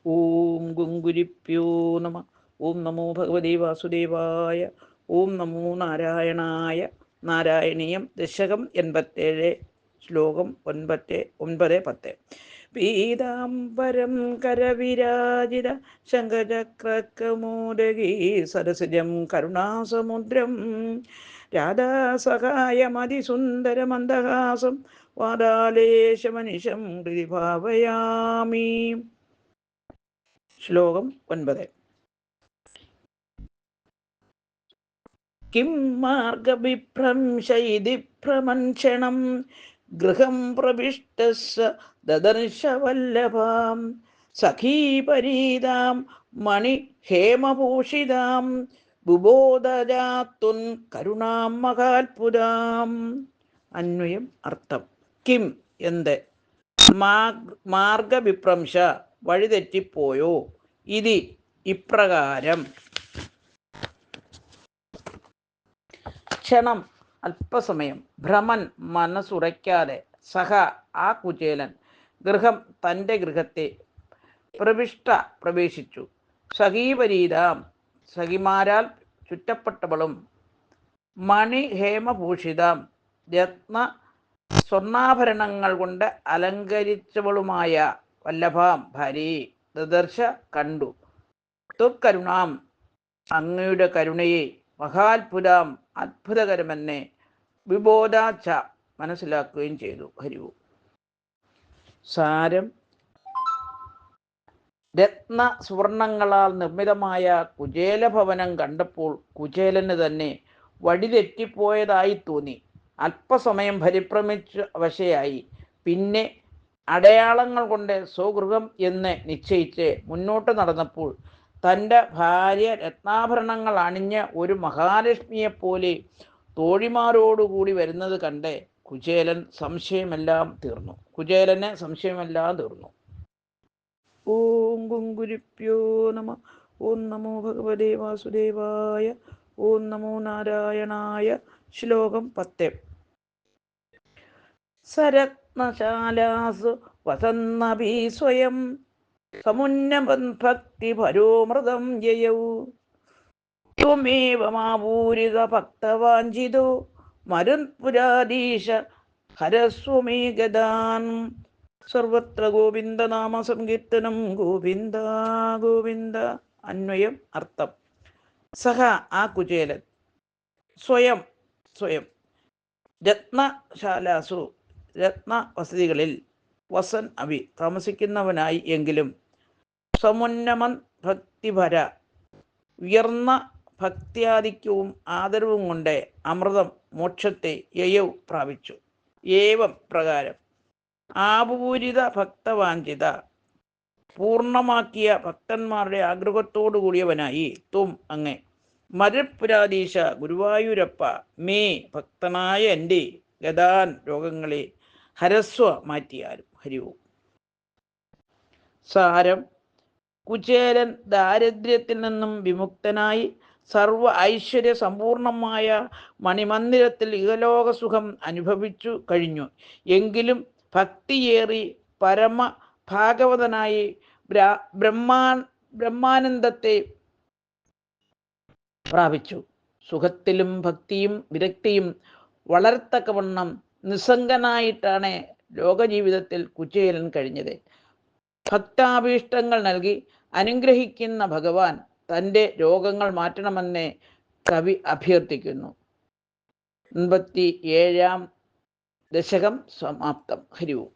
ഓം ഗുങ്കുരിപ്യോ നമ. ഓം നമോ ഭഗവതേ വാസുദേവായ. ഓം നമോ നാരായണായ. നാരായണീയം ദശകം 87, ശ്ലോകം 9-10. പീതാംബരം കരവിരാജിത ശംഖചക്രകൗമോദഗീ സരസിജം കരുണാസമുദ്രം രാധാസഹായമതിസുന്ദരമന്ദഹാസം വാതാലേശമനിശം ഹൃദി ഭാവയാമി. ശ്ലോകം 9. കിം മാർഗവിഭ്രംശയിതി ഭ്രമൻക്ഷണം ഗൃഹം പ്രവിഷ്ടസ്സ ദദർശവല്ലഭാം സഖീപരീതാം മണിഹേമഭൂഷിതാം ബുബോധജാത്തുൻ കരുണാം മഹാത്ഭുതാം. അന്വയം അർത്ഥം. കിം എന്ത്, മാർഗവിഭ്രംശ വഴിതെറ്റിപ്പോയോ, ഇതി ഇപ്രകാരം, ക്ഷണം അല്പസമയം, ഭ്രമൻ മനസ്സുറയ്ക്കാതെ, സഹ ആ കുചേലൻ, ഗൃഹം തൻ്റെ ഗൃഹത്തെ, പ്രവേശിച്ചു, സഖീപരീതാം സഖിമാരാൽ ചുറ്റപ്പെട്ടവളും, മണിഹേമഭൂഷിതാം രത്ന സ്വർണ്ണാഭരണങ്ങൾ കൊണ്ട് അലങ്കരിച്ചവളുമായ വല്ലഭാം ഭാര്യയെ ദദർശ കണ്ടു, തുർക്കരുണാം അങ്ങയുടെ കരുണയെ, മഹാത്ഭുതാം അത്ഭുതകരമെന്നെ, വിബോധാച്ച മനസ്സിലാക്കുകയും ചെയ്തു. ഹരിവു. സാരം: രത്ന സുവർണങ്ങളാൽ നിർമ്മിതമായ കുചേലഭവനം കണ്ടപ്പോൾ കുചേലന് തന്നെ വഴിതെറ്റിപ്പോയതായി തോന്നി. അല്പസമയം പരിഭ്രമിച്ച് അവശയായി. പിന്നെ അടയാളങ്ങൾ കൊണ്ട് സ്വഗൃഹം എന്ന് നിശ്ചയിച്ച് മുന്നോട്ട് നടന്നപ്പോൾ തൻ്റെ ഭാര്യ രത്നാഭരണങ്ങൾ അണിഞ്ഞ ഒരു മഹാലക്ഷ്മിയെപ്പോലെ തോഴിമാരോടുകൂടി വരുന്നത് കണ്ട് കുചേലന് സംശയമെല്ലാം തീർന്നു. ഓം ഗുങ്കുരിപ്യോ നമ. ഓം നമോ ഭഗവതേ വാസുദേവായ. ഓം നമോ നാരായണായ. ശ്ലോകം 10. സരത്നശാലാസു വസന്നഭി സ്വയം സമുന്നമൻ ഭക്തിഭരോമൃതം യയൗ ത്വമേവ മാപൂരിത ഭക്തവാഞ്ചിതോ മരുത്പുരാധീശ ഹരസ്വമേ ഗദാൻ. സർവത്ര ഗോവിന്ദനാമ സങ്കീർത്തനം. ഗോവിന്ദ ഗോവിന്ദ. അന്വയം അർത്ഥം. സഹ ആ കുചേലൻ, സ്വയം രത്നശാലാസു രത്ന വസതികളിൽ, വസൻ അഭി താമസിക്കുന്നവനായി എങ്കിലും, സമുന്നമൻ ഭക്തിഭര ഉയർന്ന ഭക്തിയാധിക്യവും ആദരവും കൊണ്ട് അമൃതം മോക്ഷത്തെ യയൗ പ്രാപിച്ചു. ഏവം പ്രകാരം ആപൂരിത ഭക്തവാഞ്ചിത പൂർണ്ണമാക്കിയ ഭക്തന്മാരുടെ ആഗ്രഹത്തോടു കൂടിയവനായി, ത്വം അങ്ങ്, മരുത്പുരാധീശ ഗുരുവായൂരപ്പ, മേ ഭക്തനായ എൻ്റെ, ഗദാൻ രോഗങ്ങളെ, ഹരസ്വ മാറ്റിയാലും. ഹരിവും. സാരം: കുചേലൻ ദാരിദ്ര്യത്തിൽ നിന്നും വിമുക്തനായി സർവ ഐശ്വര്യ സമ്പൂർണമായ മണിമന്ദിരത്തിൽ ഇഹലോകസുഖം അനുഭവിച്ചു കഴിഞ്ഞു. എങ്കിലും ഭക്തിയേറി പരമ ഭാഗവതനായി ബ്രഹ്മാനന്ദത്തെ പ്രാപിച്ചു. സുഖത്തിലും ഭക്തിയും വിരക്തിയും വളരത്തക്കവണ്ണം നിസ്സംഗനായിട്ടാണ് ലോകജീവിതത്തിൽ കുചേലൻ കഴിഞ്ഞത്. ഭക്താഭീഷ്ടങ്ങൾ നൽകി അനുഗ്രഹിക്കുന്ന ഭഗവാൻ തൻ്റെ രോഗങ്ങൾ മാറ്റണമെന്ന് കവി അഭ്യർത്ഥിക്കുന്നു. 87-ാം ദശകം സമാപ്തം. ഹരിവും.